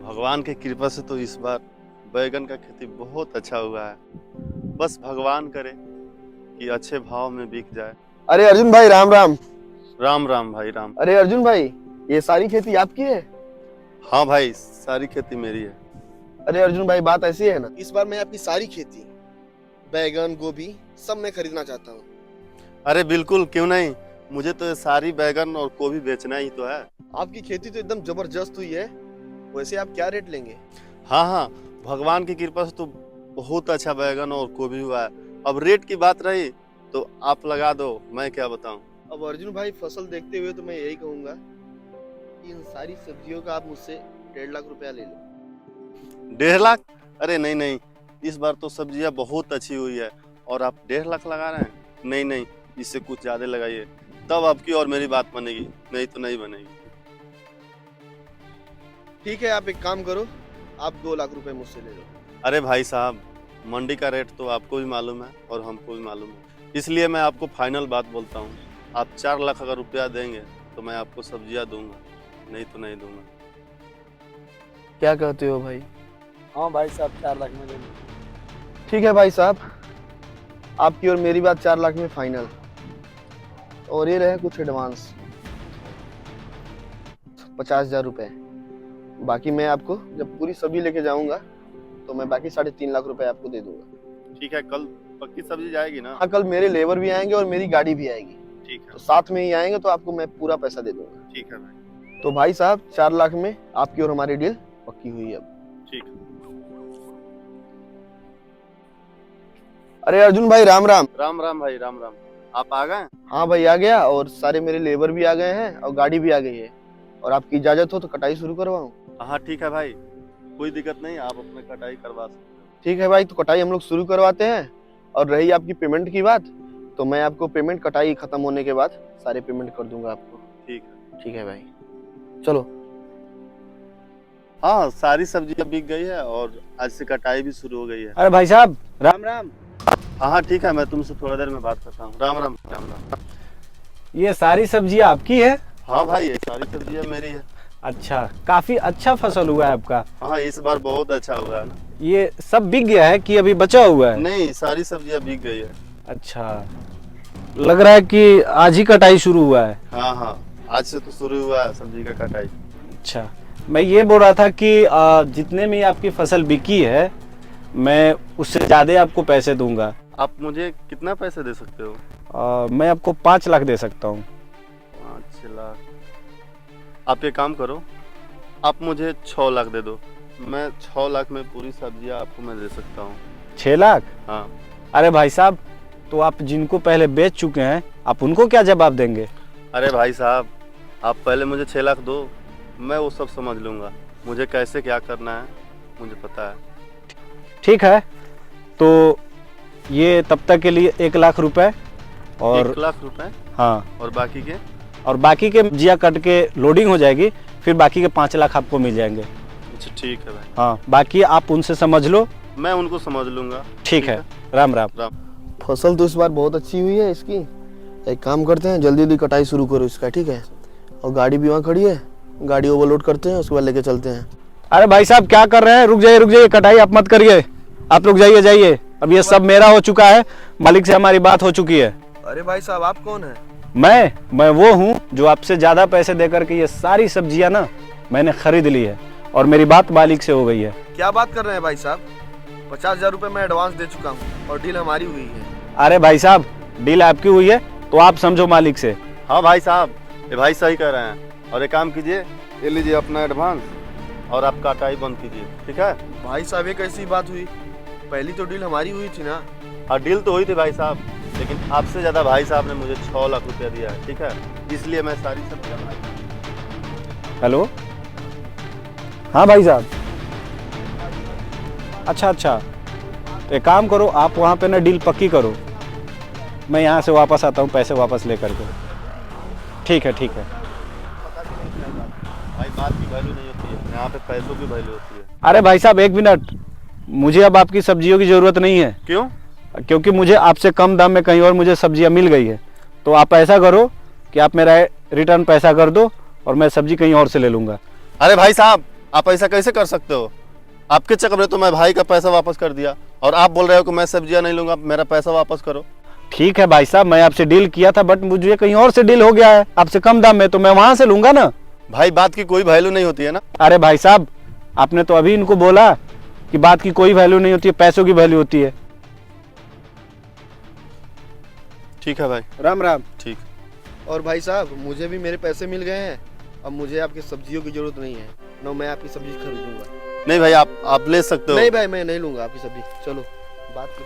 भगवान की कृपा से तो इस बार बैगन का खेती बहुत अच्छा हुआ है। बस भगवान करे कि अच्छे भाव में बिक जाए। अरे अर्जुन भाई, राम राम। राम राम भाई राम। अरे अर्जुन भाई, ये सारी खेती आपकी है? हाँ भाई, सारी खेती मेरी है। अरे अर्जुन भाई, बात ऐसी है ना, इस बार मैं आपकी सारी खेती, बैगन, गोभी, सब मैं खरीदना चाहता हूँ। अरे बिल्कुल, क्यों नहीं। मुझे तो ये सारी बैगन और गोभी बेचना ही तो है। आपकी खेती तो एकदम जबरदस्त हुई है। वैसे आप क्या रेट लेंगे? हाँ हाँ, भगवान की कृपा से तो बहुत अच्छा बैगन और गोभी हुआ है। अब रेट की बात रही तो आप लगा दो, मैं क्या बताऊं। अब अर्जुन भाई, फसल देखते हुए तो मैं यही कहूंगा कि इन सारी सब्जियों का आप मुझसे 1.5 लाख रुपया ले लो। 1.5 लाख? अरे नहीं नहीं, इस बार तो सब्जियां बहुत अच्छी हुई है और आप 1.5 लाख लगा रहे हैं। नहीं नहीं, इससे कुछ ज्यादा लगाइए, तब आपकी और मेरी बात बनेगी, नहीं तो नहीं बनेगी। ठीक है, आप एक काम करो, आप 2 लाख रुपए मुझसे ले लो। अरे भाई साहब, मंडी का रेट तो आपको भी मालूम है और हमको भी मालूम है, इसलिए मैं आपको फाइनल बात बोलता हूँ। आप 4 लाख अगर रुपया देंगे तो मैं आपको सब्जियां दूंगा, नहीं तो नहीं दूंगा। क्या कहते हो भाई? हाँ भाई साहब, 4 लाख में ले लो। ठीक है भाई साहब, आपकी और मेरी बात 4 लाख में फाइनल। और ये रहे कुछ एडवांस, 50,000 रुपए। बाकी मैं आपको जब पूरी सब्जी लेके जाऊंगा तो मैं बाकी 3.5 लाख रुपए आपको दे दूंगा। ठीक है, कल पक्की सब्जी जाएगी ना? हाँ, कल मेरे लेबर भी आएंगे और मेरी गाड़ी भी आएगी, ठीक है, तो साथ में ही आएंगे, तो आपको मैं पूरा पैसा दे दूंगा। ठीक है भाई। तो भाई साहब, 4 लाख में आपकी और हमारी डील पक्की हुई है अब। ठीक है। अरे अर्जुन भाई, राम राम। राम राम भाई राम राम। आप आ गए? हाँ भाई, आ गया, और सारे मेरे लेबर भी आ गए हैं और गाड़ी भी आ गई है। और आपकी इजाजत हो तो कटाई शुरू करवाऊं? हाँ ठीक है भाई, कोई दिक्कत नहीं, आप अपने कटाई करवा सकते हो। ठीक है भाई, तो कटाई हम लोग शुरू करवाते हैं। और रही आपकी पेमेंट की बात, तो मैं आपको पेमेंट कटाई खत्म होने के बाद सारे पेमेंट कर दूंगा आपको। ठीक है। ठीक है भाई, चलो। हाँ, सारी सब्जियां बिक गई है और आज से कटाई भी शुरू हो गई है। अरे भाई साहब, राम राम। हाँ हाँ ठीक है, मैं तुमसे थोड़ा देर में बात करता हूँ। राम राम राम राम। ये सारी सब्जियां आपकी है? हाँ भाई, ये सारी सब्जियां मेरी है। अच्छा, काफी अच्छा फसल हुआ है आपका। हाँ, इस बार बहुत अच्छा हुआ है ना। ये सब बिक गया है कि अभी बचा हुआ है? नहीं, सारी सब्जियां बिक गई है। अच्छा, लग रहा है कि आज ही कटाई शुरू हुआ है। हाँ हाँ, आज से तो शुरू हुआ है सब्जी का कटाई। अच्छा, मैं ये बोल रहा था कि जितने में आपकी फसल बिकी है, मैं उससे ज्यादा आपको पैसे दूंगा। आप मुझे कितना पैसे दे सकते हो? मैं आपको 5 लाख दे सकता हूँ। 5 लाख? आप ये काम करो, आप मुझे 6 लाख दे दो। मैं 6 लाख में पूरी सब्जियां आपको मैं दे सकता हूँ। 6 लाख? हाँ। अरे भाई साहब, तो आप जिनको पहले बेच चुके हैं, आप उनको क्या जवाब देंगे? अरे भाई साहब, आप पहले मुझे 6 लाख दो, मैं वो सब समझ लूँगा। मुझे कैसे क्या करना है मुझे पता है। ठीक है, तो ये तब तक के लिए 1 लाख रुपए। और 1 लाख रुपए? हाँ, और बाकी के? और बाकी के जिया कट के लोडिंग हो जाएगी, फिर बाकी के 5 लाख आपको मिल जाएंगे। अच्छा ठीक है भाई। हाँ, बाकी आप उनसे समझ लो। मैं उनको समझ लूँगा। ठीक है, राम राम। राम। फसल तो इस बार बहुत अच्छी हुई है इसकी। एक काम करते हैं, जल्दी जल्दी कटाई शुरू करो इसका, ठीक है? और गाड़ी भी वहाँ खड़ी है, गाड़ी ओवरलोड करते हैं, उसके बाद लेके चलते हैं। अरे भाई साहब, क्या कर रहे हैं? रुक जाइए, कटाई आप मत करिए। आप लोग जाइए। अब ये सब मेरा हो चुका है, मालिक से हमारी बात हो चुकी है। अरे भाई साहब, आप कौन है? मैं वो हूँ जो आपसे ज्यादा पैसे देकर के ये सारी सब्जियां ना मैंने खरीद ली है, और मेरी बात मालिक से हो गई है। क्या बात कर रहे हैं भाई साहब? 50,000 रुपए मैं एडवांस दे चुका हूँ और डील हमारी हुई है। अरे भाई साहब, डील आपकी हुई है तो आप समझो मालिक से। हाँ भाई साहब, ये भाई सही कह रहे हैं। और एक काम कीजिए, ये लीजिए अपना एडवांस और आप कटाई बंद कीजिए, ठीक है? भाई साहब, ये कैसी बात हुई? पहली तो डील हमारी हुई थी ना। हाँ, डील तो हुई थी भाई साहब, लेकिन आपसे ज़्यादा भाई साहब ने मुझे 6 लाख रुपया दिया है, ठीक है? इसलिए मैं सारी सब्जियां। हेलो, हाँ भाई साहब। अच्छा, तो एक काम करो, आप वहाँ पे ना डील पक्की करो, मैं यहाँ से वापस आता हूँ पैसे वापस लेकर के। ठीक है। भाई, बात की वैल्यू नहीं होती है, यहाँ पे पैसों की वैल्यू होती है। अरे भाई साहब, 1 मिनट, मुझे अब आपकी सब्जियों की ज़रूरत नहीं है। क्यों? क्योंकि मुझे आपसे कम दाम में कहीं और मुझे सब्जियां मिल गई है। तो आप ऐसा करो कि आप मेरा रिटर्न पैसा कर दो और मैं सब्जी कहीं और से ले लूँगा। अरे भाई साहब, आप ऐसा कैसे कर सकते हो? आपके चक्कर में तो मैं भाई का पैसा वापस कर दिया और आप बोल रहे हो कि मैं सब्जियां नहीं लूंगा, मेरा पैसा वापस करो। ठीक है भाई साहब, मैं आपसे डील किया था, बट मुझे कहीं और से डील हो गया है आपसे कम दाम में, तो मैं वहां से लूंगा ना। भाई बात की कोई वैल्यू नहीं होती है ना। अरे भाई साहब, आपने तो अभी इनको बोला कि बात की कोई वैल्यू नहीं होती है, पैसों की वैल्यू होती है। ठीक है भाई, राम राम। ठीक। और भाई साहब, मुझे भी मेरे पैसे मिल गए हैं। अब मुझे आपकी सब्जियों की जरूरत नहीं है, ना मैं आपकी सब्जी खरीदूंगा। नहीं भाई, आप ले सकते हो। नहीं भाई, मैं नहीं लूंगा आपकी सब्जी। चलो, बात की